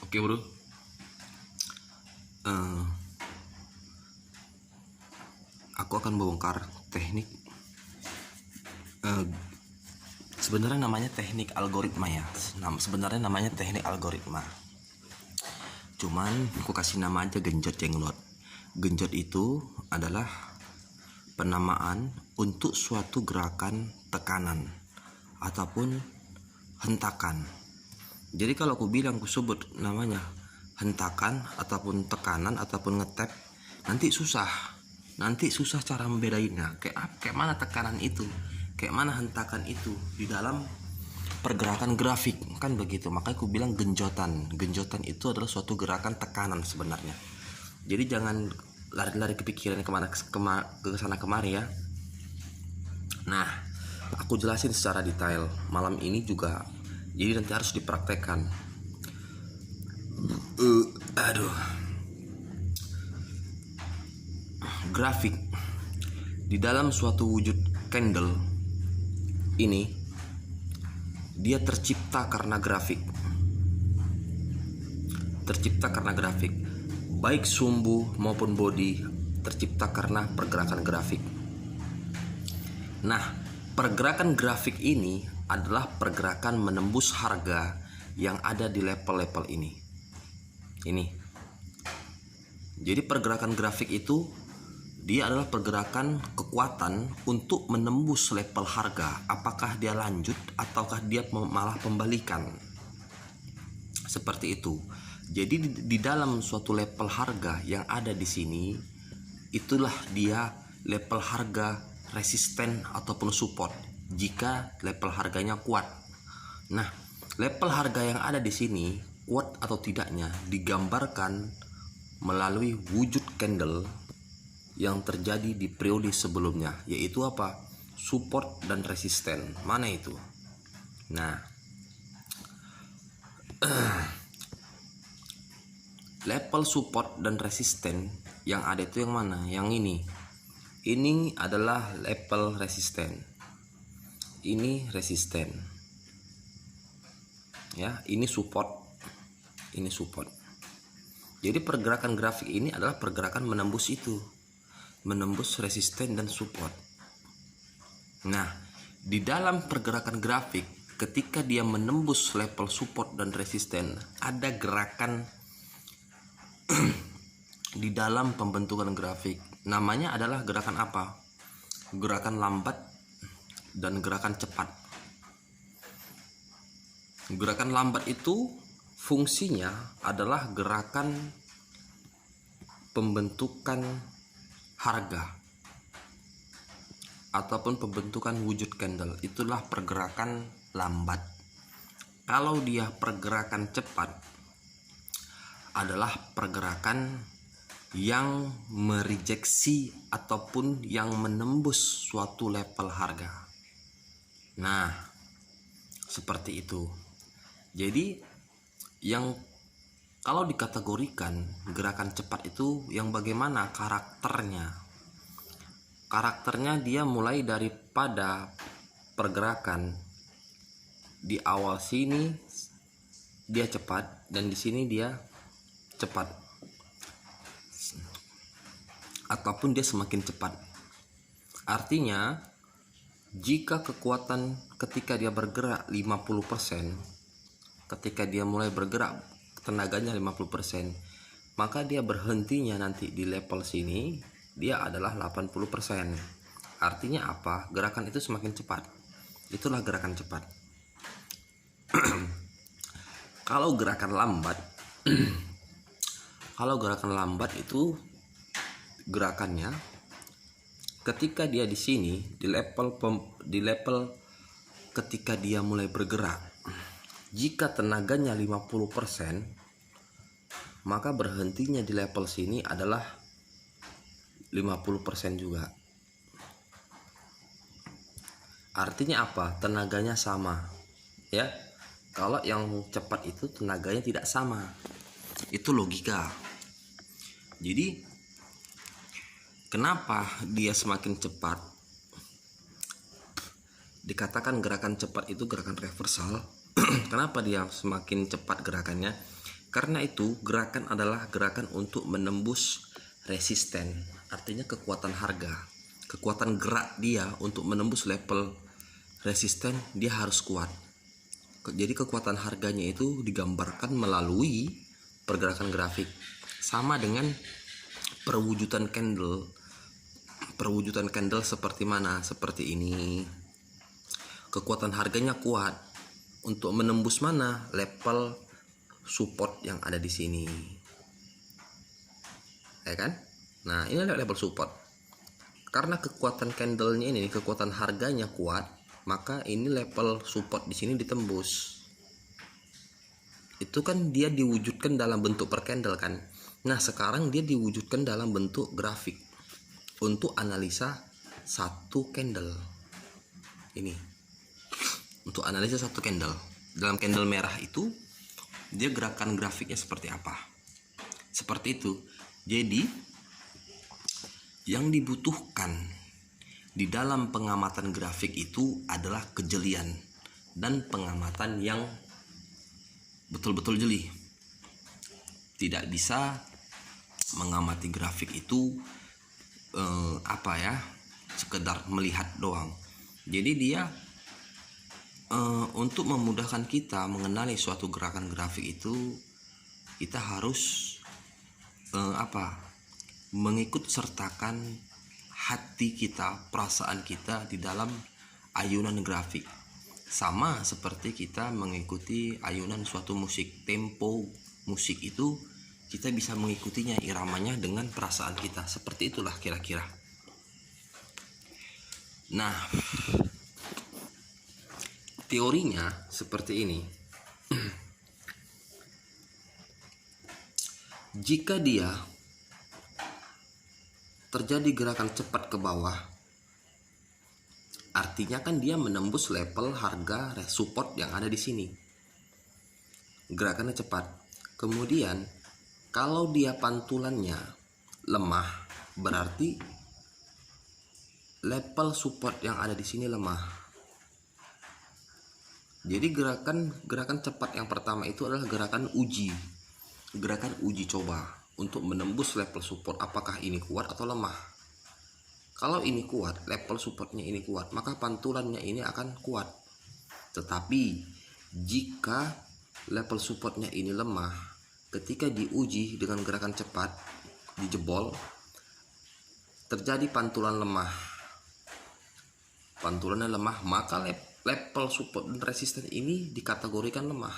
Oke bro, Eh, aku akan membongkar teknik. eh, Sebenarnya namanya teknik algoritma ya. Sebenarnya namanya teknik algoritma. Cuman aku kasih nama aja genjot jenglot. Genjot itu adalah penamaan untuk suatu gerakan tekanan ataupun hentakan. Jadi kalau aku bilang aku sebut namanya hentakan ataupun tekanan ataupun ngetap, nanti susah cara membedainnya. Kayak mana tekanan itu, kayak mana hentakan itu di dalam pergerakan grafik, kan begitu. Makanya aku bilang genjotan itu adalah suatu gerakan tekanan sebenarnya. Jadi jangan lari-lari kepikiran ke sana kemari ya. Nah, aku jelasin secara detail malam ini juga, jadi nanti harus dipraktekkan. Grafik di dalam suatu wujud candle ini, dia tercipta karena grafik. Baik sumbu maupun body tercipta karena pergerakan grafik. Nah, pergerakan grafik ini adalah pergerakan menembus harga yang ada di level-level ini. Jadi pergerakan grafik itu dia adalah pergerakan kekuatan untuk menembus level harga. Apakah dia lanjut ataukah dia malah pembalikan. Seperti itu. Jadi di dalam suatu level harga yang ada di sini, itulah dia level harga resisten ataupun support jika level harganya kuat. Nah, level harga yang ada di sini kuat atau tidaknya digambarkan melalui wujud candle yang terjadi di periode sebelumnya, yaitu apa? Support dan resisten. Mana itu? Nah, level support dan resisten yang ada itu yang mana? Yang ini. Ini adalah level resisten. Ini resisten. Ya, ini support. Ini support. Jadi pergerakan grafik ini adalah pergerakan menembus itu. Menembus resisten dan support. Nah, di dalam pergerakan grafik, ketika dia menembus level support dan resisten, ada gerakan di dalam pembentukan grafik. Namanya adalah gerakan apa? Gerakan lambat dan gerakan cepat. Gerakan lambat itu fungsinya adalah gerakan pembentukan harga ataupun pembentukan wujud candle. Itulah pergerakan lambat. Kalau dia pergerakan cepat adalah pergerakan yang merejeksi ataupun yang menembus suatu level harga. Nah, seperti itu. Jadi yang kalau dikategorikan gerakan cepat itu yang bagaimana karakternya? Karakternya dia mulai daripada pergerakan di awal sini dia cepat dan di sini dia cepat. Ataupun dia semakin cepat. Artinya jika kekuatan ketika dia bergerak 50%, ketika dia mulai bergerak tenaganya 50%, maka dia berhentinya nanti di level sini dia adalah 80%. Artinya apa? Gerakan itu semakin cepat. Itulah gerakan cepat. Kalau gerakan lambat itu gerakannya ketika dia di sini di level ketika dia mulai bergerak, jika tenaganya 50%, maka berhentinya di level sini adalah 50% juga. Artinya apa? Tenaganya sama. Ya. Kalau yang cepat itu tenaganya tidak sama. Itu logika. Jadi kenapa dia semakin cepat? Dikatakan gerakan cepat itu gerakan reversal. Kenapa dia semakin cepat gerakannya? Karena itu gerakan adalah gerakan untuk menembus resisten, artinya kekuatan harga, kekuatan gerak dia untuk menembus level resisten dia harus kuat. Jadi kekuatan harganya itu digambarkan melalui pergerakan grafik, sama dengan perwujudan candle. Perwujudan candle seperti mana? Seperti ini. Kekuatan harganya kuat untuk menembus mana? Level support yang ada di sini, ya kan? Nah, ini adalah level support. Karena kekuatan candlenya ini, kekuatan harganya kuat, maka ini level support di sini ditembus. Itu kan dia diwujudkan dalam bentuk per candle kan. Nah, sekarang dia diwujudkan dalam bentuk grafik untuk analisa satu candle. Ini untuk analisa satu candle. Dalam candle merah itu dia gerakan grafiknya seperti apa? Seperti itu. Jadi yang dibutuhkan di dalam pengamatan grafik itu adalah kejelian dan pengamatan yang betul-betul jeli. Tidak bisa mengamati grafik itu sekedar melihat doang. Jadi dia untuk memudahkan kita mengenali suatu gerakan grafik itu, kita harus mengikut sertakan hati kita, perasaan kita di dalam ayunan grafik. Sama seperti kita mengikuti ayunan suatu musik. Tempo musik itu kita bisa mengikutinya, iramanya dengan perasaan kita. Seperti itulah kira-kira. Nah, teorinya seperti ini. Jika dia terjadi gerakan cepat ke bawah, artinya kan dia menembus level harga support yang ada di sini. Gerakannya cepat. Kemudian kalau dia pantulannya lemah, berarti level support yang ada di sini lemah. Jadi gerakan cepat yang pertama itu adalah gerakan uji coba untuk menembus level support, apakah ini kuat atau lemah. Kalau ini kuat, level supportnya ini kuat, maka pantulannya ini akan kuat. Tetapi jika level supportnya ini lemah, ketika diuji dengan gerakan cepat, dijebol, terjadi pantulannya lemah, maka level support dan resisten ini dikategorikan lemah.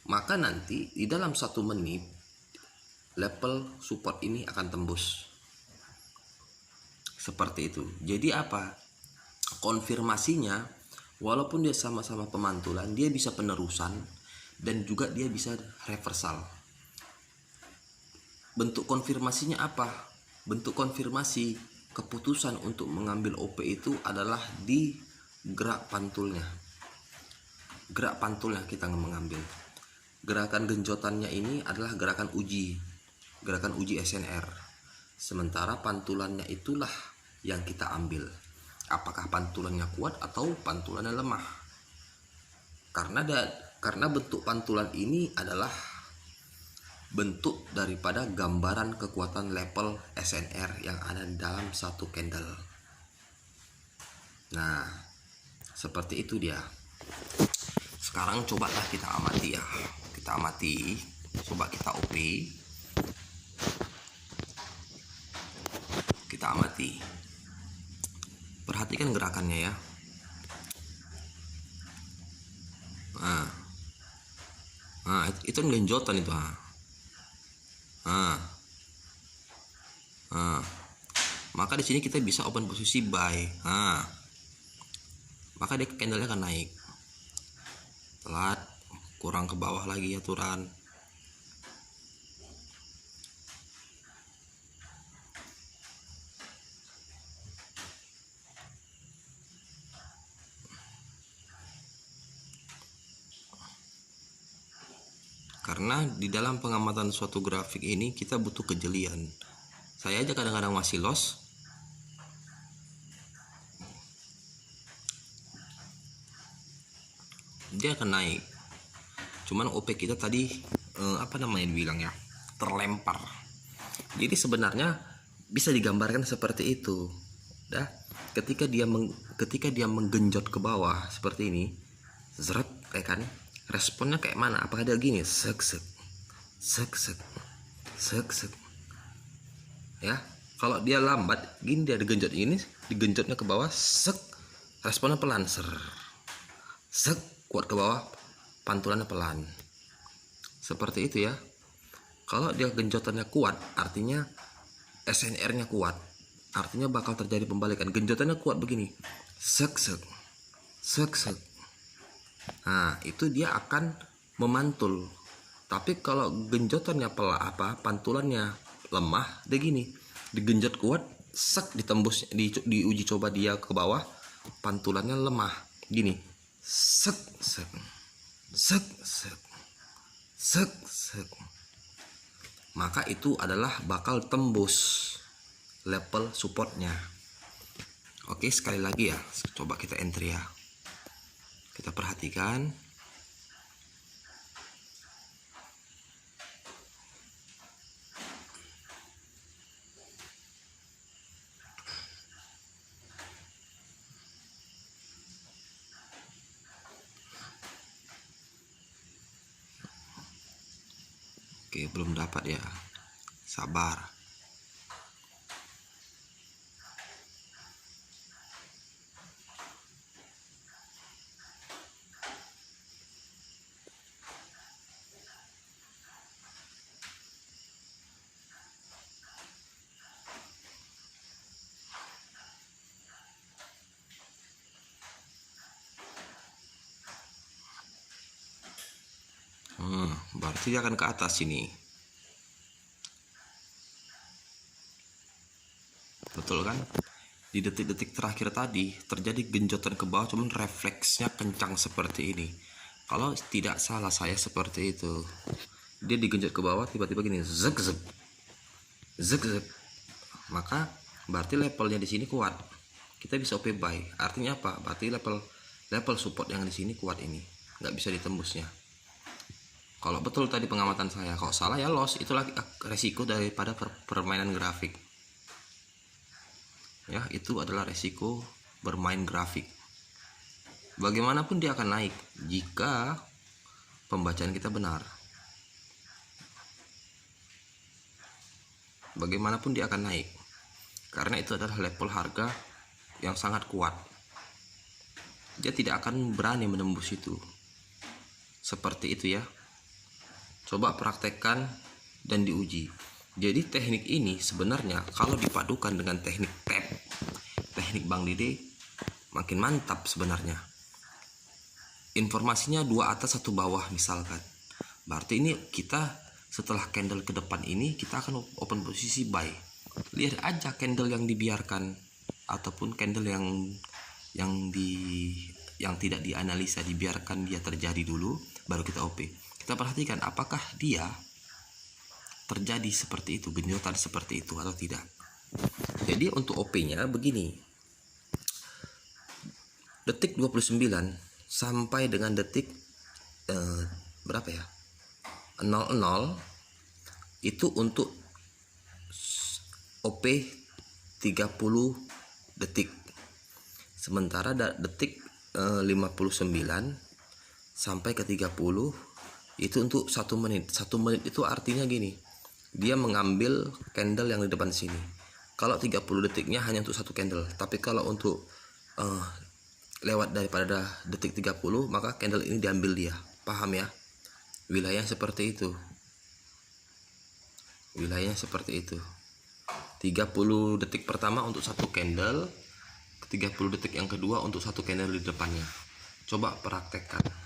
Maka nanti di dalam 1 menit level support ini akan tembus. Seperti itu. Jadi apa? Konfirmasinya, walaupun dia sama-sama pemantulan, dia bisa penerusan dan juga dia bisa reversal. Bentuk konfirmasinya apa? Bentuk konfirmasi keputusan untuk mengambil OP itu adalah di gerak pantulnya. Gerak pantulnya kita mengambil. Gerakan genjotannya ini adalah gerakan uji SNR. Sementara pantulannya itulah yang kita ambil. Apakah pantulannya kuat atau pantulannya lemah? Karena bentuk pantulan ini adalah bentuk daripada gambaran kekuatan level SNR yang ada di dalam satu candle. Nah, seperti itu dia. Sekarang cobalah kita amati ya. Kita amati, coba kita OP. Kita amati. Perhatikan gerakannya ya. Nah, itu kan genjotan itu. Maka di sini kita bisa open posisi buy. Maka dia candlenya akan naik. Telat, kurang ke bawah lagi aturan. Karena di dalam pengamatan suatu grafik ini kita butuh kejelian. Saya aja kadang-kadang masih loss. Dia akan naik. Cuman OP kita tadi apa namanya bilang ya, terlempar. Jadi sebenarnya bisa digambarkan seperti itu. Dah, ketika dia menggenjot ke bawah seperti ini, zret, kan? Responnya kayak mana? Apakah dia gini, sek sek, sek sek, sek sek, ya? Kalau dia lambat, gini dia digenjot ini, digenjotnya ke bawah, sek, responnya pelan, ser, sek, kuat ke bawah, pantulannya pelan. Seperti itu ya. Kalau dia genjotannya kuat, artinya SNR-nya kuat, artinya bakal terjadi pembalikan. Genjotannya kuat begini, sek sek, sek sek. Nah, itu dia akan memantul. Tapi kalau genjotannya pantulannya lemah, dia gini, digenjot kuat, sek, ditembus, diuji coba dia ke bawah, pantulannya lemah, gini, sek sek, sek sek, sek sek. Maka itu adalah bakal tembus level supportnya. Oke, sekali lagi ya, coba kita entry ya, kita perhatikan. Oke, belum dapat ya, sabar. Berarti dia akan ke atas ini. Betul kan? Di detik-detik terakhir tadi terjadi genjotan ke bawah, cuman refleksnya kencang seperti ini. Kalau tidak salah saya seperti itu. Dia digenjot ke bawah, tiba-tiba gini, zek zek, zek zek. Maka berarti levelnya di sini kuat. Kita bisa OP buy. Artinya apa? Berarti level support yang di sini kuat ini, nggak bisa ditembusnya. Kalau betul tadi pengamatan saya, kalau salah ya loss. Itulah resiko daripada permainan grafik. Ya, itu adalah resiko bermain grafik. Bagaimanapun dia akan naik jika pembacaan kita benar. Bagaimanapun dia akan naik, karena itu adalah level harga yang sangat kuat. Dia tidak akan berani menembus itu. Seperti itu ya. Coba praktekkan dan diuji. Jadi teknik ini sebenarnya kalau dipadukan dengan teknik tap, teknik Bang Dede, makin mantap sebenarnya. Informasinya 2 atas 1 bawah misalkan. Berarti ini kita setelah candle ke depan ini kita akan open posisi buy. Lihat aja candle yang dibiarkan ataupun candle yang tidak dianalisa, dibiarkan dia terjadi dulu baru kita OP. Kita perhatikan apakah dia terjadi seperti itu, genjotan seperti itu atau tidak. Jadi untuk OP-nya begini. Detik 29 sampai dengan detik berapa ya? 00 itu untuk OP 30 detik. Sementara detik 59 sampai ke 30 itu untuk 1 menit. 1 menit itu artinya gini, dia mengambil candle yang di depan sini. Kalau 30 detiknya hanya untuk 1 candle, tapi kalau untuk lewat daripada detik 30, maka candle ini diambil dia. Paham ya? Wilayah seperti itu. Wilayahnya seperti itu. 30 detik pertama untuk 1 candle, 30 detik yang kedua untuk 1 candle di depannya. Coba praktekkan.